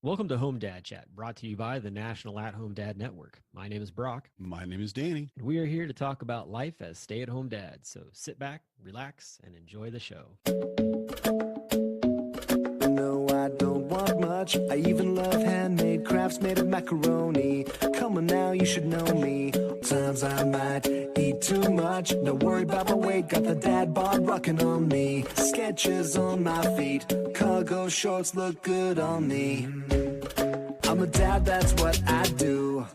Welcome to Home Dad Chat, brought to you by the National At Home Dad Network. My name is Brock, My name is Danny. and we are here to talk about life as stay at home dads. So sit back, relax, and enjoy the show. No, I don't want much. I even love handmade crafts made of macaroni. Come on now, you should know me. Times I might eat too much. Don't worry about my weight, got the dad bod rocking on me. Sketches on my feet, cargo shorts look good on me. I'm a dad, that's what I do.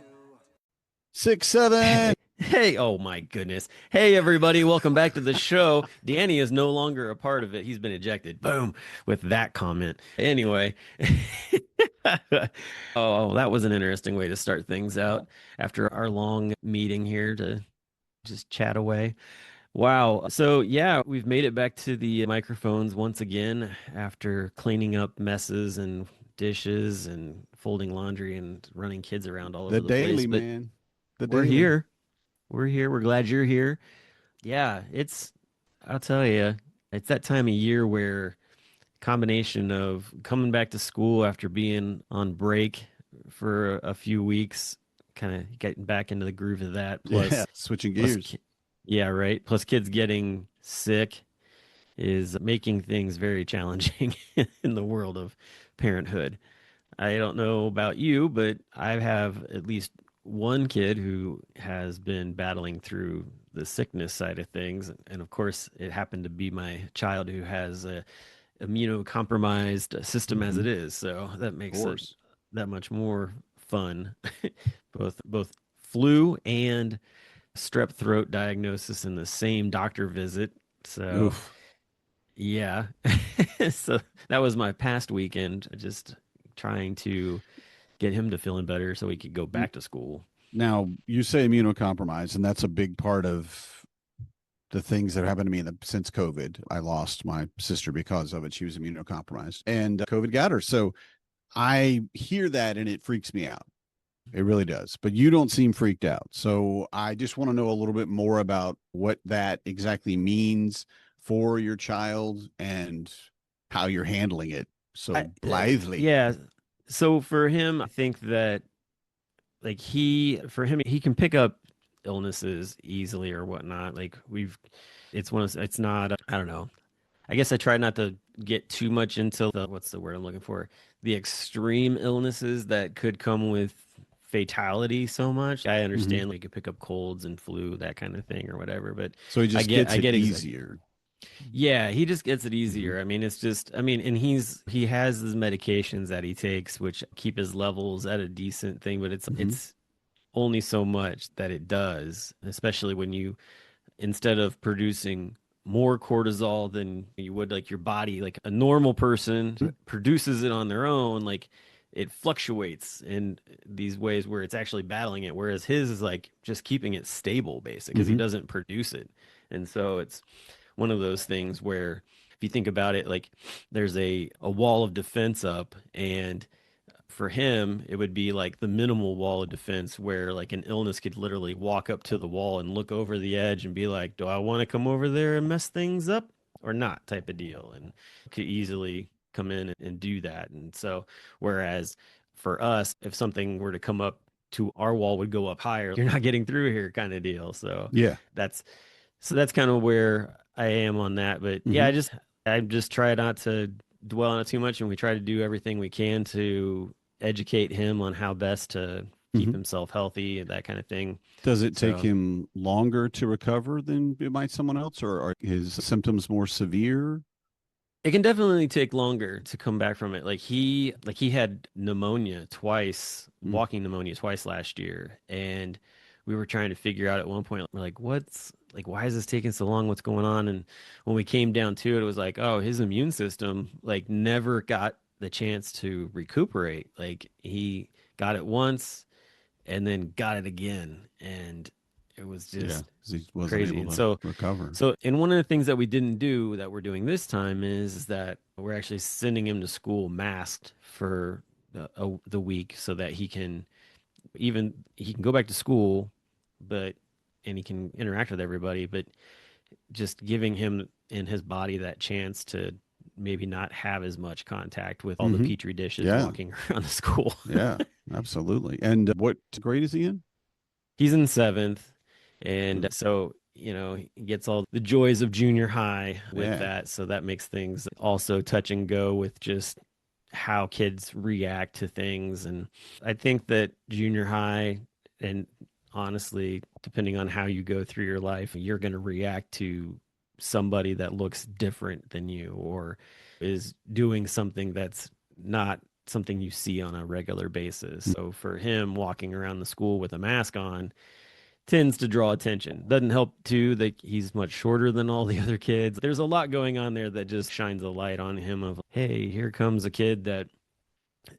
6, 7. Hey, oh my goodness. Hey, everybody, welcome back to the show. Danny is no longer a part of it. He's been ejected. Boom, with that comment. Anyway, oh, that was an interesting way to start things out after our long meeting here to just chat away. Wow. So, yeah, we've made it back to the microphones once again after cleaning up messes and dishes and folding laundry and running kids around all over The the place. daily, But man. The we're daily. here. We're here. We're glad you're here. Yeah, I'll tell you, it's that time of year where combination of coming back to school after being on break for a few weeks, kind of getting back into the groove of that, Yeah, switching plus, gears. yeah, right. Plus kids getting sick is making things very challenging in the world of parenthood. I don't know about you, but I have at least one kid who has been battling through the sickness side of things. And of course, it happened to be my child who has a immunocompromised system as Hmm. it is. So that Of makes it course. that much more fun. Both flu and strep throat diagnosis in the same doctor visit. So Oof. yeah. So that was my past weekend, just trying to get him to feeling better so he could go N- back to school. Now, you say immunocompromised, and that's a big part of the things that happened to me since COVID. I lost my sister because of it. She was immunocompromised, and COVID got her. So I hear that, and it freaks me out. It really does. But you don't seem freaked out. So I just want to know a little bit more about what that exactly means for your child and how you're handling it so blithely. Yeah. So for him, I think that for him, he can pick up illnesses easily or whatnot. It's not, I don't know. I guess I try not to get too much into what's the word I'm looking for? The extreme illnesses that could come with fatality so much. I Hmm. understand like you pick up colds and flu, that kind of thing or whatever, but So he just gets I it get exactly. easier. Yeah, he just gets it Hmm. easier. I mean, it's just, I mean, and he has his medications that he takes, which keep his levels at a decent thing, but Hmm. it's only so much that it does, especially when you, instead of producing more cortisol than you would like your body, like a normal person produces it on their own, like it fluctuates in these ways where it's actually battling it, whereas his is like just keeping it stable, basically, because he Hmm. doesn't produce it. And so it's one of those things where if you think about it, like there's a wall of defense up, and for him, it would be like the minimal wall of defense where like an illness could literally walk up to the wall and look over the edge and be like, do I want to come over there and mess things up or not type of deal. And could easily come in and do that. And so, whereas for us, if something were to come up to our wall would go up higher, you're not getting through here kind of deal. So Yeah. that's, that's kind of where I am on that. But yeah, Hmm. I just try not to dwell on it too much, and we try to do everything we can to educate him on how best to keep Hmm. himself healthy and that kind of thing. Does it take So him longer to recover than it might someone else, or are his symptoms more severe? it can definitely take longer to come back from it. Like he had pneumonia twice, Mm. walking pneumonia twice last year, and we were trying to figure out at one point, we're like, what's like, why is this taking so long? What's going on? And when we came down to it, it was like, oh, his immune system like never got the chance to recuperate. Like he got it once and then got it again, and it was Yeah, just 'cause he wasn't crazy. able And to so recover. and one of the things that we didn't do that we're doing this time is that we're actually sending him to school masked for the week so that he can go back to school, but and he can interact with everybody, but just giving him and his body that chance to maybe not have as much contact with all the Mhm. petri dishes Yeah. walking around the school. Yeah, absolutely. And what grade is he in? He's in seventh. And Mm. so, he gets all the joys of junior high with Yeah. that. So that makes things also touch and go with just how kids react to things. And I think that junior high, and honestly, depending on how you go through your life, you're going to react to somebody that looks different than you or is doing something that's not something you see on a regular basis. Mm. So for him, walking around the school with a mask on tends to draw attention. Doesn't help too that he's much shorter than all the other kids. There's a lot going on there that just shines a light on him of, hey, here comes a kid that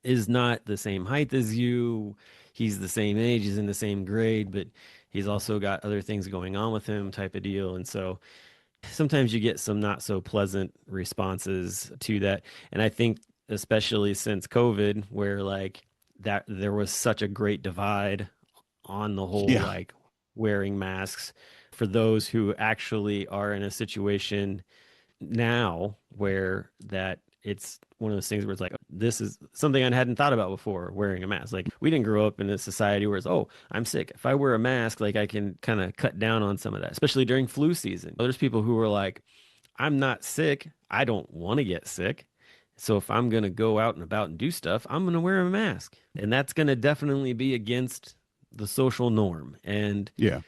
is not the same height as you. He's the same age, he's in the same grade, but he's also got other things going on with him type of deal. And so sometimes you get some not so pleasant responses to that. And I think especially since COVID, where like that there was such a great divide on the whole, Yeah. like wearing masks for those who actually are in a situation now where that it's one of those things where it's like this is something I hadn't thought about before, wearing a mask. Like we didn't grow up in a society where it's, oh, I'm sick, if I wear a mask, like I can kind of cut down on some of that, especially during flu season. There's people who are like, I'm not sick, I don't want to get sick, so if I'm going to go out and about and do stuff, I'm going to wear a mask, and that's going to definitely be against the social norm. And Yeah.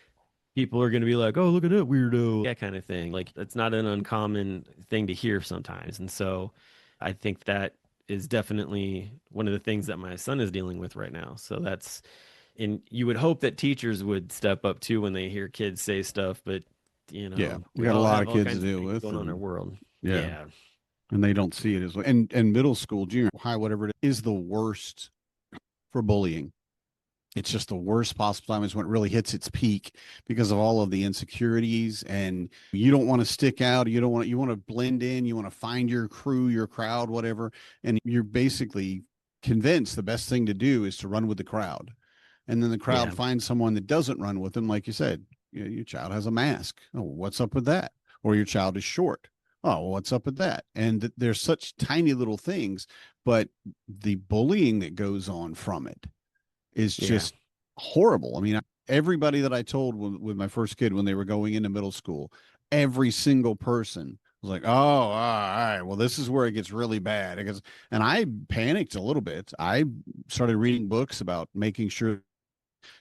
people are going to be like, oh, look at that weirdo, that kind of thing. Like, it's not an uncommon thing to hear sometimes. And so I think that is definitely one of the things that my son is dealing with right now. So that's, and you would hope that teachers would step up too when they hear kids say stuff, but Yeah. We we got a all lot have of all kids to kinds of deal things with. going on in our And world. yeah. Yeah. And they don't see it as well. And middle school, junior high, whatever it is the worst for bullying. It's just the worst possible time is when it really hits its peak because of all of the insecurities, and you don't want to stick out. You want to blend in. You want to find your crew, your crowd, whatever. And you're basically convinced the best thing to do is to run with the crowd. And then the crowd Yeah. finds someone that doesn't run with them. Like you said, your child has a mask. Oh, what's up with that? Or your child is short. Oh, well, what's up with that? And there's such tiny little things, but the bullying that goes on from it is Yeah. just horrible. I mean, everybody that I told with my first kid when they were going into middle school, every single person was like, "Oh, all right, well, this is where it gets really bad." Because, and I panicked a little bit. I started reading books about making sure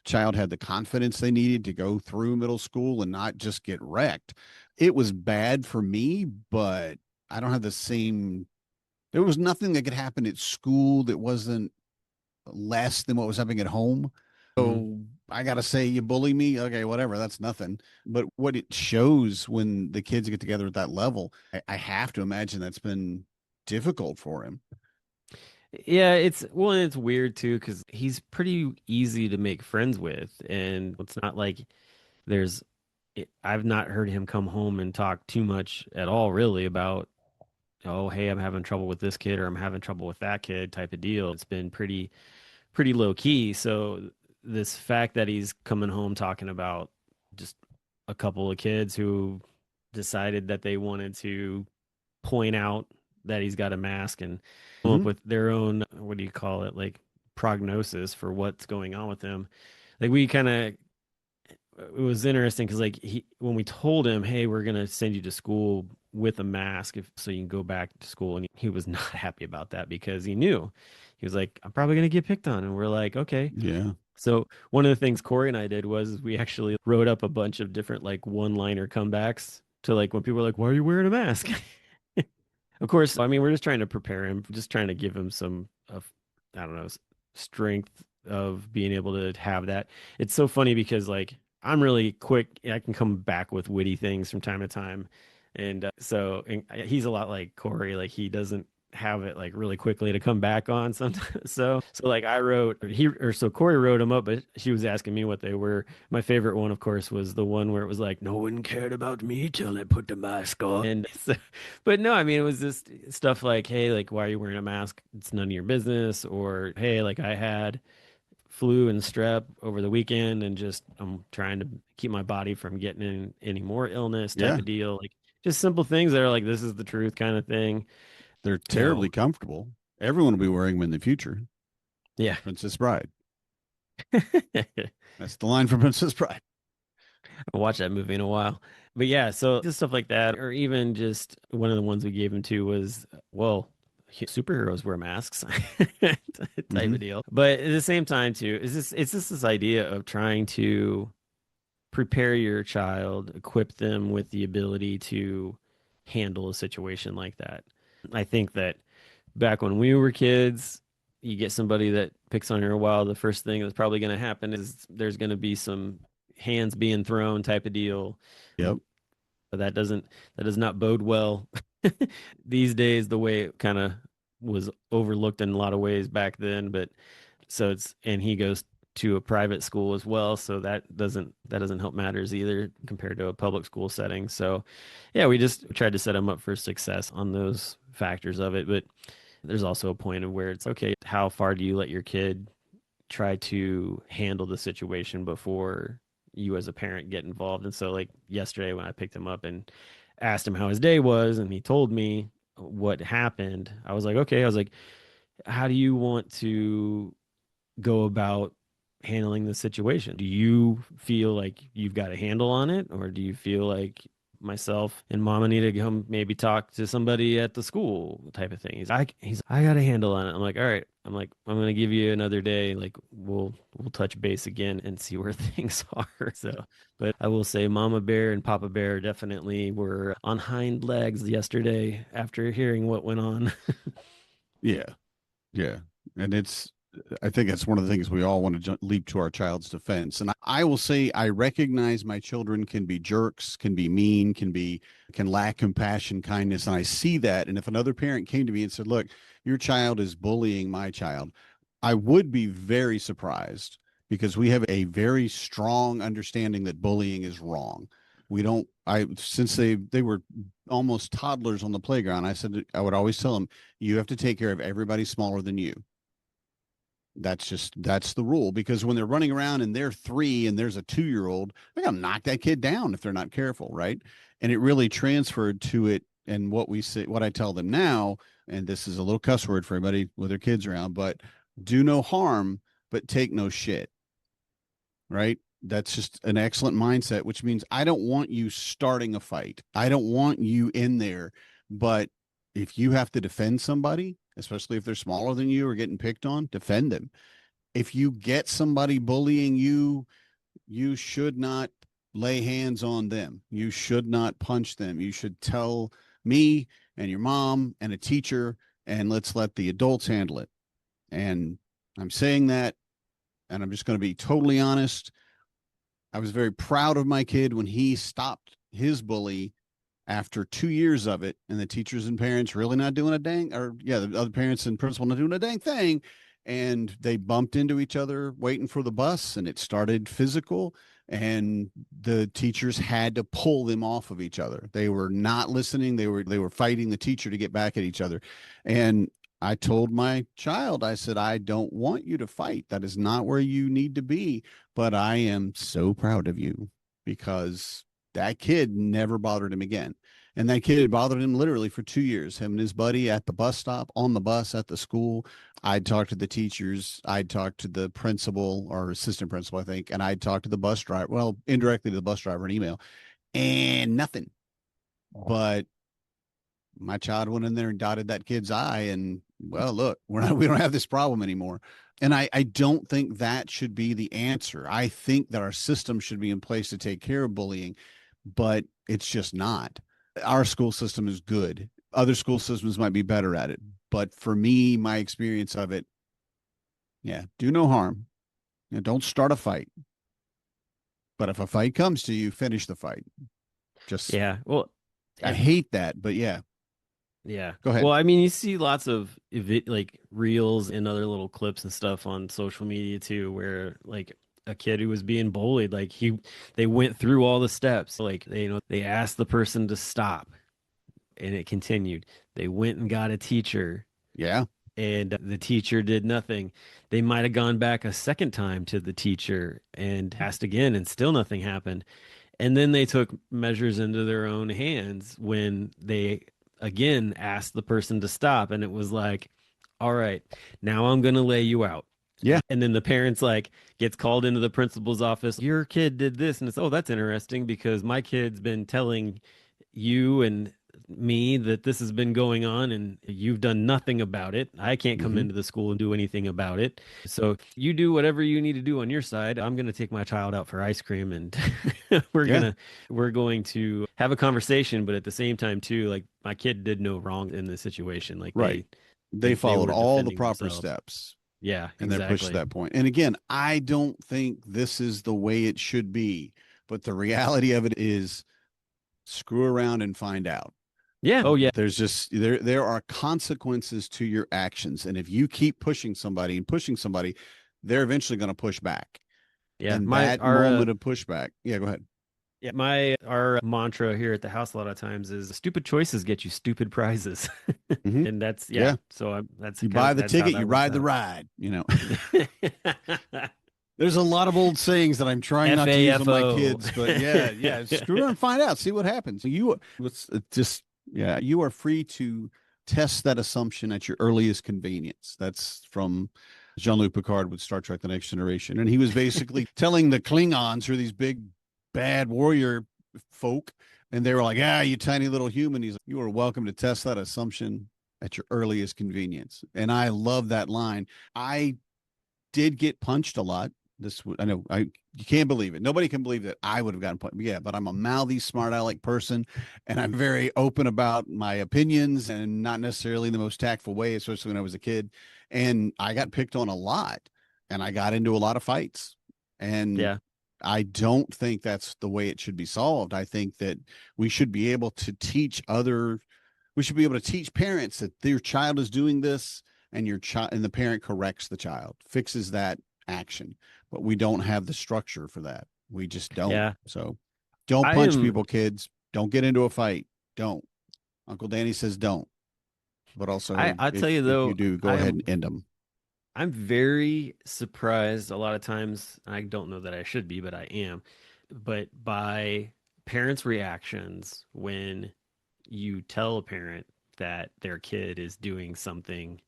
child had the confidence they needed to go through middle school and not just get wrecked. It was bad for me, but I don't have the same. There was nothing that could happen at school that wasn't less than what was happening at home. Mhm. So I got to say, you bully me. Okay, whatever. That's nothing. But what it shows when the kids get together at that level, I have to imagine that's been difficult for him. Yeah, it's weird too because he's pretty easy to make friends with, and it's not like there's I've not heard him come home and talk too much at all really about, oh, hey, I'm having trouble with this kid or I'm having trouble with that kid type of deal. It's been pretty low key. So this fact that he's coming home talking about just a couple of kids who decided that they wanted to point out that he's got a mask and come up Mhm. with their own, what do you call it, like prognosis for what's going on with him. Like we kind of, it was interesting because like when we told him, hey, we're gonna send you to school with a mask so you can go back to school, and he was not happy about that because he knew, he was like, I'm probably gonna get picked on, and we're like, okay. Yeah. So one of the things Corey and I did was we actually wrote up a bunch of different like one-liner comebacks to like when people are like, why are you wearing a mask? Of course, I mean, we're just trying to prepare him, just trying to give him some of, I don't know, strength of being able to have that. It's so funny because like I'm really quick. I can come back with witty things from time to time. And he's a lot like Corey. Like he doesn't have it like really quickly to come back on sometimes. So like I wrote, so Corey wrote them up, but she was asking me what they were. My favorite one, of course, was the one where it was like, no one cared about me till I put the mask on. And so, but no, I mean, it was just stuff like, hey, like, why are you wearing a mask? It's none of your business. Or, hey, like, I had flu and strep over the weekend and just I'm trying to keep my body from getting in any more illness type Yeah. of deal. Like, just simple things that are like, this is the truth kind of thing. They're terribly comfortable. Everyone will be wearing them in the future. Yeah. Princess Bride. That's the line from Princess Bride. I'll watch that movie in a while. But yeah, so just stuff like that, or even just one of the ones we gave him to was, well, superheroes wear masks type of deal. But at the same time, too, it's just this idea of trying to prepare your child, equip them with the ability to handle a situation like that. I think that back when we were kids, you get somebody that picks on your while, the first thing that's probably going to happen is there's going to be some hands being thrown type of deal. Yep. But that does not bode well these days, the way it kind of was overlooked in a lot of ways back then. But so and he goes to a private school as well, so that doesn't help matters either compared to a public school setting. So yeah, we just tried to set him up for success on those factors of it. But there's also a point of where it's okay, how far do you let your kid try to handle the situation before you as a parent get involved? And so like yesterday when I picked him up and asked him how his day was and he told me what happened, I was like, okay, I was like, how do you want to go about handling the situation? Do you feel like you've got a handle on it, or do you feel like myself and mama need to come maybe talk to somebody at the school type of thing? I got a handle on it. I'm like, all right. I'm like, I'm gonna give you another day. Like we'll touch base again and see where things are. So, but I will say Mama Bear and Papa Bear definitely were on hind legs yesterday after hearing what went on. Yeah. Yeah. And I think that's one of the things we all want to leap to our child's defense. And I will say, I recognize my children can be jerks, can be mean, can lack compassion, kindness. And I see that. And if another parent came to me and said, look, your child is bullying my child, I would be very surprised, because we have a very strong understanding that bullying is wrong. Since they were almost toddlers on the playground, I would always tell them, you have to take care of everybody smaller than you. That's the rule, because when they're running around and they're 3 and there's a 2-year-old, they're going to knock that kid down if they're not careful. Right. And it really transferred to it. And what I tell them now, and this is a little cuss word for everybody with their kids around, but do no harm, but take no shit. Right. That's just an excellent mindset, which means I don't want you starting a fight. I don't want you in there. But if you have to defend somebody, especially if they're smaller than you or getting picked on, defend them. If you get somebody bullying you, you should not lay hands on them. You should not punch them. You should tell me and your mom and a teacher, and let's let the adults handle it. And I'm saying that, and I'm just going to be totally honest. I was very proud of my kid when he stopped his bully after 2 years of it, and the teachers and parents really not doing the other parents and principal not doing a dang thing. And they bumped into each other waiting for the bus, and it started physical, and the teachers had to pull them off of each other. They were not listening. They were fighting the teacher to get back at each other. And I told my child, I said, I don't want you to fight. That is not where you need to be. But I am so proud of you, because that kid never bothered him again. And that kid had bothered him literally for 2 years, him and his buddy at the bus stop, on the bus, at the school. I'd talk to the teachers. I'd talk to the principal or assistant principal, I think. And I'd talk to the bus driver. Well, indirectly to the bus driver, an email, and nothing. But my child went in there and dotted that kid's eye, and well, look, we don't have this problem anymore. And I don't think that should be the answer. I think that our system should be in place to take care of bullying, but it's just not. Our school system is good. Other school systems might be better at it. But for me, my experience of it, yeah, do no harm. Don't start a fight. But if a fight comes to you, finish the fight. Yeah. Well, I hate that, but yeah. Yeah. Go ahead. Well, I mean, you see lots of like reels and other little clips and stuff on social media too, where like a kid who was being bullied, like they went through all the steps, like they asked the person to stop, and it continued. They went and got a teacher. Yeah. And the teacher did nothing. They might have gone back a second time to the teacher and asked again, and still nothing happened. And then they took measures into their own hands when they again asked the person to stop, and it was like, all right, now I'm going to lay you out. Yeah. And then the parents like gets called into the principal's office. Your kid did this, and it's, oh, that's interesting because my kid's been telling you and me that this has been going on and you've done nothing about it. I can't come Mhm. into the school and do anything about it. So you do whatever you need to do on your side. I'm going to take my child out for ice cream, and Yeah. we're going to have a conversation, but at the same time too, like my kid did no wrong in this situation. Like Right. They they followed were all the defending proper themselves. steps Yeah, and they're pushed to exactly. that point. And again, I don't think this is the way it should be, but the reality of it is screw around and find out. Yeah. Oh yeah. There's just there are consequences to your actions. And if you keep pushing somebody and pushing somebody, they're eventually going to push back. Yeah. And My that our moment of pushback. Yeah, go ahead. Yeah, my our mantra here at the house a lot of times is stupid choices get you stupid prizes. Hmm. And that's Yeah. so that's You kind buy of the that's how ticket, that you works ride the out. ride, There's a lot of old sayings that I'm trying not to use on my FAFO. kids, but yeah, screw it and find out, see what happens. It's just, yeah, you are free to test that assumption at your earliest convenience. That's from Jean-Luc Picard with Star Trek: The Next Generation, and he was basically telling the Klingons, who are these big bad warrior folk, and they were like, "Ah, you tiny little human." He's like, "You are welcome to test that assumption at your earliest convenience," and I love that line. I did get punched a lot. I know you can't believe it. Nobody can believe that I would have gotten punched. Yeah, but I'm a mouthy, smart aleck person, and I'm very open about my opinions and not necessarily the most tactful way, especially when I was a kid. And I got picked on a lot, and I got into a lot of fights. And Yeah. I don't think that's the way it should be solved. I think that we should be able to we should be able to teach parents that their child is doing this, and your child and the parent corrects the child, fixes that action. But we don't have the structure for that. We just don't. Yeah. So don't I punch am people, kids. Don't get into a fight. Don't. Uncle Danny says don't. But also, I tell you if you though, do, go ahead and end them. I'm very surprised a lot of times. I don't know that I should be, but I am. But by parents' reactions when you tell a parent that their kid is doing something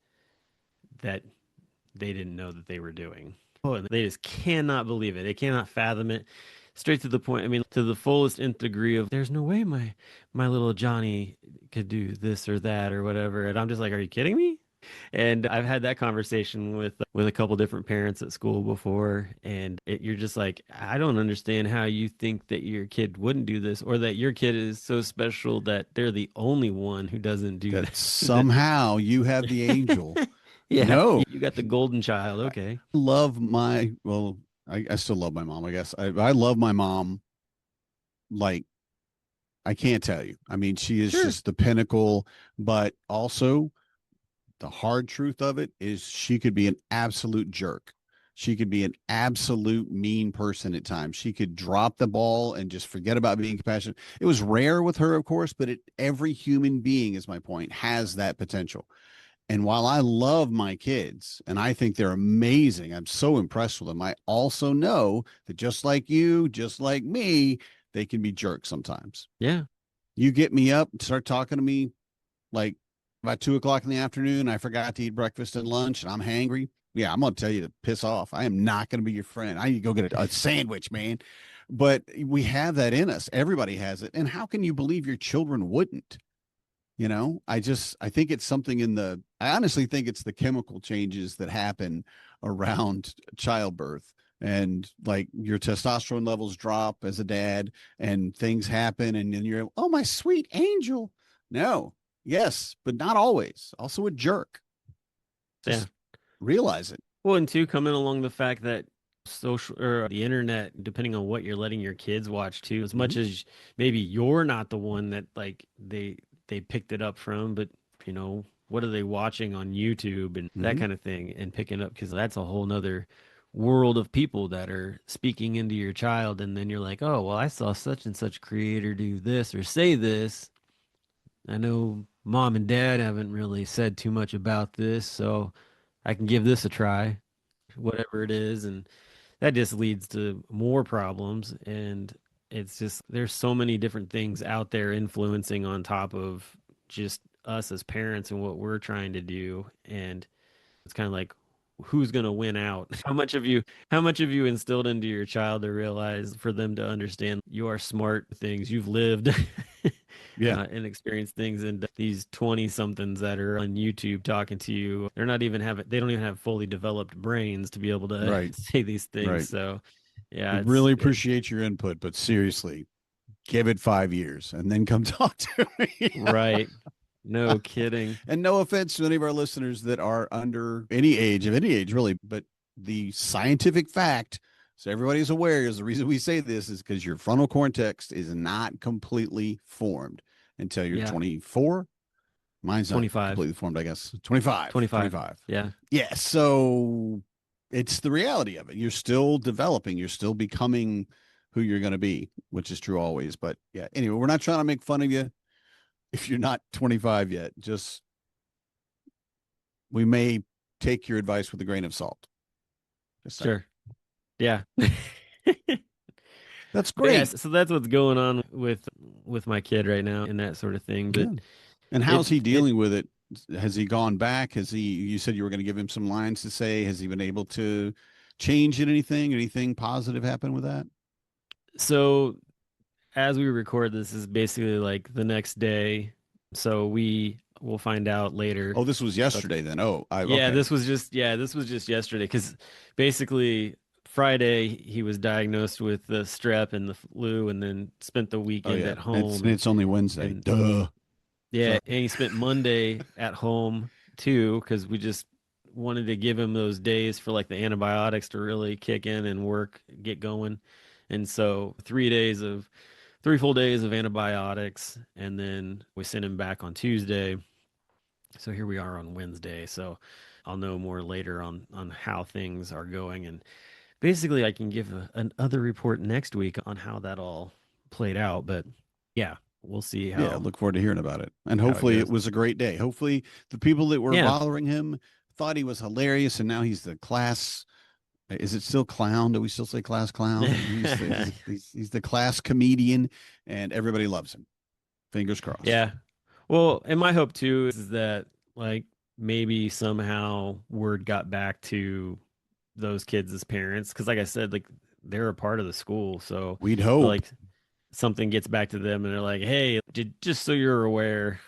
that they didn't know that they were doing. Oh, and they just cannot believe it. They cannot fathom it. Straight to the point. I mean, to the fullest nth degree of there's no way my little Johnny could do this or that or whatever. And I'm just like, are you kidding me? And I've had that conversation with a couple different parents at school before, and you're just like, I don't understand how you think that your kid wouldn't do this, or that your kid is so special that they're the only one who doesn't do That that. somehow you have the angel. Yeah, No, you got the golden child. Okay. I still love my mom, I guess. I love my mom like I can't tell you. I mean, she is Sure. just the pinnacle, but also the hard truth of it is she could be an absolute jerk. She could be an absolute mean person at times. She could drop the ball and just forget about being compassionate. It was rare with her, of course, but every human being, is my point, has that potential. And while I love my kids and I think they're amazing, I'm so impressed with them. I also know that just like you, just like me, they can be jerks sometimes. Yeah. You get me up, start talking to me like about 2 o'clock in the afternoon. I forgot to eat breakfast and lunch and I'm hangry. Yeah, I'm going to tell you to piss off. I am not going to be your friend. I need to go get a sandwich, man. But we have that in us. Everybody has it. And how can you believe your children wouldn't? I think it's something I honestly think it's the chemical changes that happen around childbirth, and like your testosterone levels drop as a dad and things happen. And then you're, oh, my sweet angel. No, yes, but not always. Also a jerk. Yeah. Just realize it. Well, and two, coming along the fact that social or the internet, depending on what you're letting your kids watch too, as much as maybe you're not the one that like they picked it up from, but what are they watching on YouTube and that kind of thing and picking up, because that's a whole nother world of people that are speaking into your child, and then you're like, oh well, I saw such and such creator do this or say this. I know mom and dad haven't really said too much about this, so I can give this a try, whatever it is. And that just leads to more problems. And it's just, there's so many different things out there influencing on top of just us as parents and what we're trying to do. And it's kind of like, who's going to win out? How much have you instilled into your child to realize, for them to understand you are smart things you've lived Yeah. and experienced things, and these 20 somethings that are on YouTube talking to you, they don't even have fully developed brains to be able to Right. say these things. Right. So We yeah, really appreciate your input, but seriously, give it 5 years and then come talk to me. right. No kidding. And no offense to any of our listeners that are under any age, of any age really, but the scientific fact, so everybody's aware, is the reason we say this is because your frontal cortex is not completely formed until you're Yeah. 24. Mine's not 25. completely formed, I guess. 25. 25. Yeah. Yeah. So it's the reality of it. You're still developing, you're still becoming who you're going to be, which is true always. But yeah, anyway, we're not trying to make fun of you if you're not 25 yet. Just, we may take your advice with a grain of salt. Just saying. Sure. Yeah. That's But great. yeah, so that's what's going on with my kid right now and that sort of thing. But Good. And how's it- he dealing with it? Has he gone back? You said you were going to give him some lines to say. Has he been able to change it? Anything positive happen with that? so as we record, this is basically like the next day. So we will find out later. Oh, this was yesterday then. Oh, Yeah, okay. this was just yesterday, because basically Friday he was diagnosed with the strep and the flu, and then spent the Oh, weekend yeah. at home. It's only Wednesday. and- Duh. Yeah, Sorry. and he spent Monday at home too, because we just wanted to give him those days for like the antibiotics to really kick in and get going. And so 3 full days of antibiotics, and then we sent him back on Tuesday. So here we are on Wednesday. So I'll know more later on how things are going, and basically I can give another report next week on how that all played out. But yeah, we'll see how. Yeah, look forward to hearing about it. And how it hopefully it goes. was a great day. Hopefully the people that were Yeah. bothering him thought he was hilarious, and now he's the class. Is it still clown? Do we still say class clown? He's the class comedian, and everybody loves him. Fingers crossed. Yeah. Well, and my hope too is that, like, maybe somehow word got back to those kids as parents, because like I said, like, they're a part of the school. So We'd hope. like something gets back to them and they're like, hey, just so you're aware,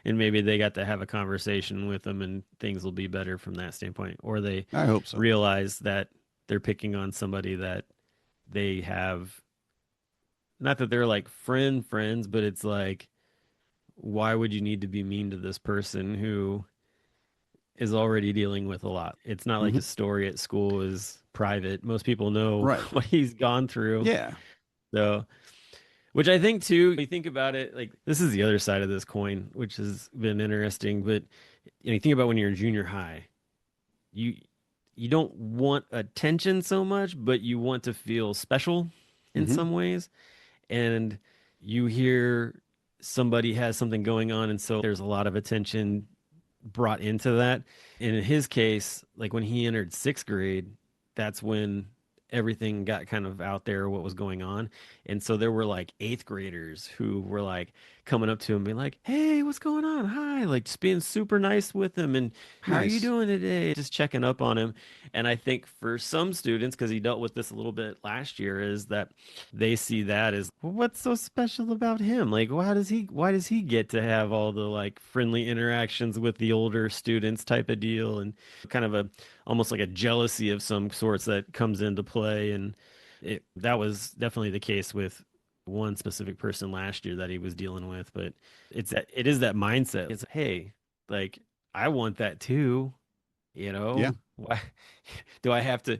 and maybe they got to have a conversation with them and things will be better from that standpoint. Or they I hope so. realize that they're picking on somebody that they have, not that they're like friends, but it's like, why would you need to be mean to this person who is already dealing with a lot? It's not like Mhm. his story at school is private. Most people know Right. what he's gone through. Yeah. So, which I think too, when you think about it, like, this is the other side of this coin, which has been interesting. But you think about when you're in junior high, you don't want attention so much, but you want to feel special in Mhm. some ways. And you hear somebody has something going on, and so there's a lot of attention brought into that. And in his case, like when he entered 6th grade, that's when everything got kind of out there, what was going on. And so there were like 8th graders who were like coming up to him being like, hey, what's going on? Hi, like just being super nice with him, and how are you Nice. doing today? Just checking up on him. And I think for some students, because he dealt with this a little bit last year, is that they see that as, well, what's so special about him? Like, why does he get to have all the like friendly interactions with the older students type of deal, and kind of a almost like a jealousy of some sorts that comes into play. And that was definitely the case with one specific person last year that he was dealing with. But it is that mindset. It's, hey, like, I want that too, Yeah. why do I have to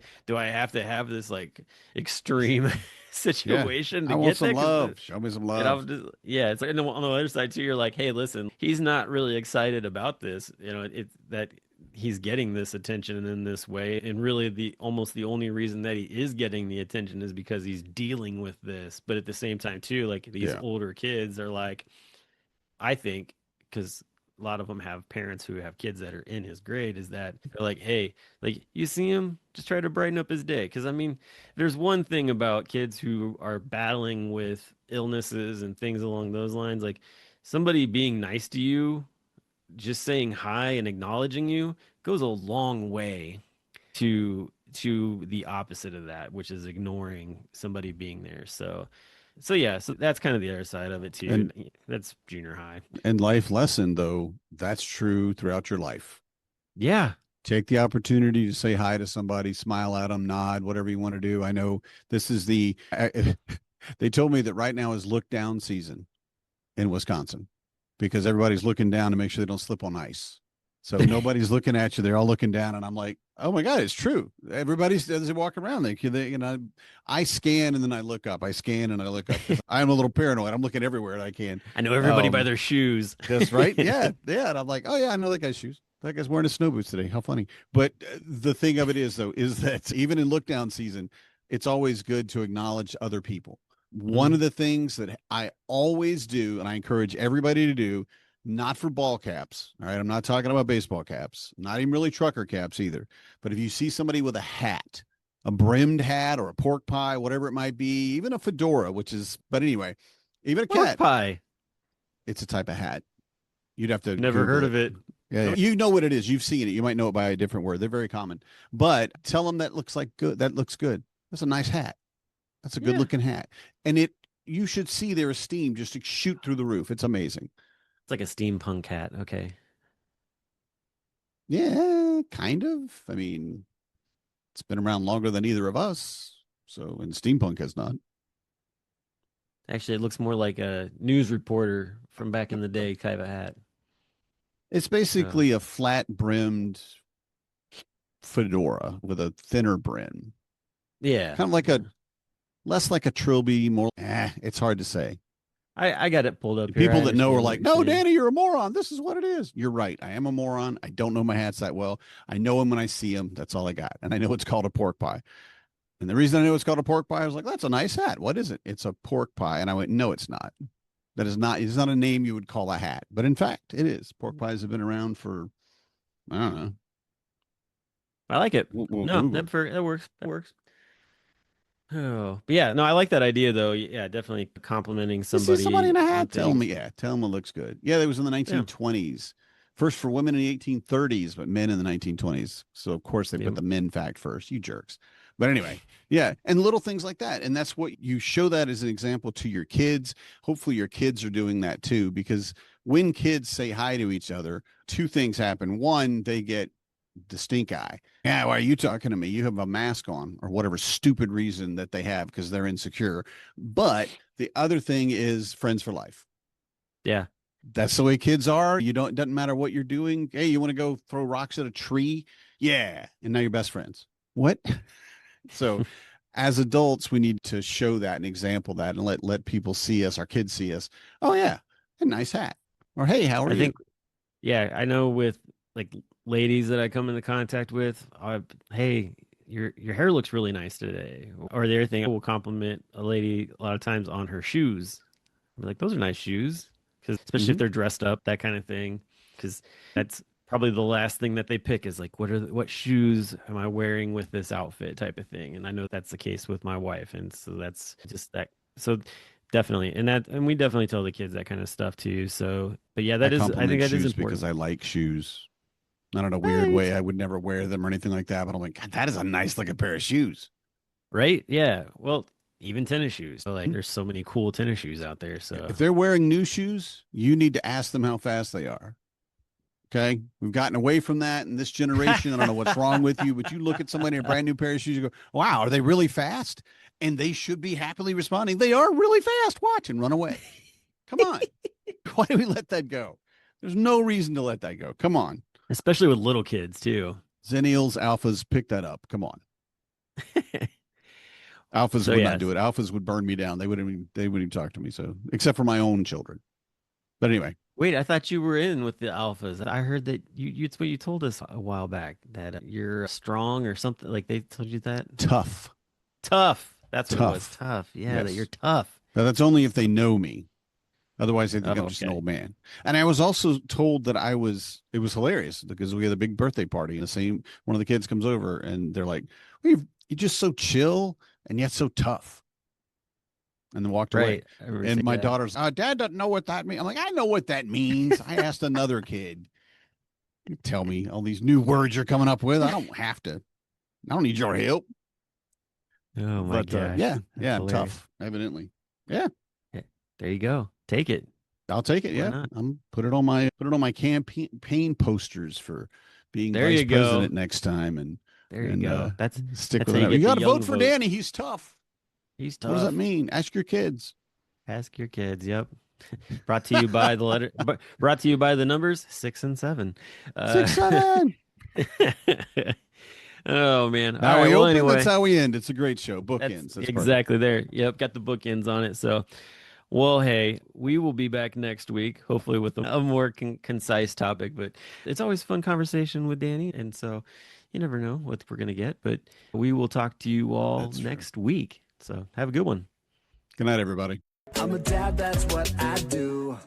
have this like extreme situation I to want get some that? 'Cause love. Show me some and love. I'm just, yeah, it's like, and then on the other side too, you're like, hey, listen, he's not really excited about this. It's that he's getting this attention in this way, and really almost the only reason that he is getting the attention is because he's dealing with this. But at the same time too, like, these Yeah. older kids are like, I think, because a lot of them have parents who have kids that are in his grade, is that they're like, hey, like, you see him, just try to brighten up his day. Because I mean, there's one thing about kids who are battling with illnesses and things along those lines. Like, somebody being nice to you, just saying hi and acknowledging you goes a long way to the opposite of that, which is ignoring somebody being there. So yeah, so that's kind of the other side of it too. And That's junior high. and life lesson though, that's true throughout your life. Yeah. Take the opportunity to say hi to somebody, smile at them, nod, whatever you want to do. I know this is they told me that right now is look down season in Wisconsin because everybody's looking down to make sure they don't slip on ice. So nobody's looking at you. They're all looking down. And I'm like, oh my God, it's true. Everybody's as they walk around, I scan and then I look up. I scan and I look up. I'm a little paranoid. I'm looking everywhere I can. I know everybody by their shoes. That's right. Yeah. Yeah. And I'm like, oh yeah, I know that guy's shoes. That guy's wearing his snow boots today. How funny. But the thing of it is though, is that even in look down season, it's always good to acknowledge other people. One of the things that I always do, and I encourage everybody to do, not for ball caps. All right. I'm not talking about baseball caps, not even really trucker caps either. But if you see somebody with a hat, a brimmed hat or a pork pie, whatever it might be, even a fedora, but anyway, even a Pork cat pie. It's a type of hat. You'd have to Never heard of it. Yeah, you know what it is. You've seen it. You might know it by a different word. They're very common. But tell them that looks like good. That looks good. That's a nice hat. That's a good looking hat. And you should see their esteem just shoot through the roof. It's amazing. It's like a steampunk hat. Okay. Yeah, kind of. I mean, it's been around longer than either of us. So, and steampunk has not. Actually, it looks more like a news reporter from back in the day type of hat. It's basically a flat brimmed fedora with a thinner brim. Yeah. Kind of less like a trilby, more, it's hard to say. I got it pulled up here. People that know are like, no, Danny, you're a moron. This is what it is. You're right. I am a moron. I don't know my hats that well. I know them when I see them. That's all I got. And I know it's called a pork pie. And the reason I know it's called a pork pie, I was like, that's a nice hat. What is it? It's a pork pie. And I went, no, it's not. It's not a name you would call a hat. But in fact, it is. Pork pies have been around for, I don't know. I like it. No, that works. That works. Oh, but yeah, no, I like that idea though. Yeah, definitely complimenting somebody. See somebody in a hat. Tell them it looks good. Yeah, that was in the 1920s. First for women in the 1830s, but men in the 1920s. So of course they put the men fact first. You jerks. But anyway, yeah, and little things like that. And that's what you show that as an example to your kids. Hopefully your kids are doing that too, because when kids say hi to each other, two things happen. One, they get the stink eye. Yeah, why are you talking to me? You have a mask on, or whatever stupid reason that they have because they're insecure. But the other thing is friends for life. Yeah. That's the way kids are. It doesn't matter what you're doing. Hey, you want to go throw rocks at a tree? Yeah. And now you're best friends. What? So as adults, we need to show that and example that and let people see us, our kids see us. Oh yeah, a nice hat. Or hey, how are you? Yeah, I know with like ladies that I come into contact with, hey, your hair looks really nice today. Or the other thing, I will compliment a lady a lot of times on her shoes. I'm like, those are nice shoes. Because especially if they're dressed up, that kind of thing. Because that's probably the last thing that they pick is like, what shoes am I wearing with this outfit type of thing. And I know that's the case with my wife. And so that's just that. So definitely. And we definitely tell the kids that kind of stuff too. So, but yeah, I think that is important. Because I like shoes. Not in a weird way. I would never wear them or anything like that. But I'm like, God, that is a nice looking pair of shoes. Right? Yeah. Well, even tennis shoes. So like there's so many cool tennis shoes out there. So if they're wearing new shoes, you need to ask them how fast they are. Okay. We've gotten away from that in this generation. I don't know what's wrong with you, but you look at somebody in a brand new pair of shoes, you go, wow, are they really fast? And they should be happily responding. They are really fast. Watch and run away. Come on. Why do we let that go? There's no reason to let that go. Come on. Especially with little kids too. Zennials, alphas, pick that up. Come on. Alphas would not do it. Alphas would burn me down. They wouldn't even talk to me. So except for my own children. But anyway. Wait, I thought you were in with the alphas. I heard that it's what you told us a while back, that you're strong or something. Like they told you that? Tough. That's what it was. Tough. Yeah, yes. That you're tough. Now, that's only if they know me. Otherwise, they think I'm just an old man. And I was also told that it was hilarious because we had a big birthday party and one of the kids comes over and they're like, you're just so chill and yet so tough. and then walked away. Right. I remember And seeing my that. daughter's, Dad doesn't know what that means. I'm like, I know what that means. I asked another kid. You tell me all these new words you're coming up with. I don't have to. I don't need your help. Oh my But gosh. yeah, That's yeah, I'm hilarious. tough. Evidently, Yeah, there you go. Take it. I'll take it. Why Yeah, not? I'm put it on my campaign posters for being There vice you go. president next time, and There you and, go. That's stick that's with how it. you You get got the to vote young for vote. Danny. He's tough. He's What does that tough. mean? Ask your kids. Ask your kids. Yep. Brought to you by the letter. Brought to you by the numbers 6 and 7. 6, 7. Oh man. How All right. we Well, open. anyway, That's how we end. It's a great show. that's Bookends. That's exactly there. Yep. Got the bookends on it. So, well, hey, we will be back next week, hopefully with a more concise topic. But it's always fun conversation with Danny, and so you never know what we're gonna get. But we will talk to you all That's true. next week. So have a good one. Good night, everybody. I'm a dad, that's what I do.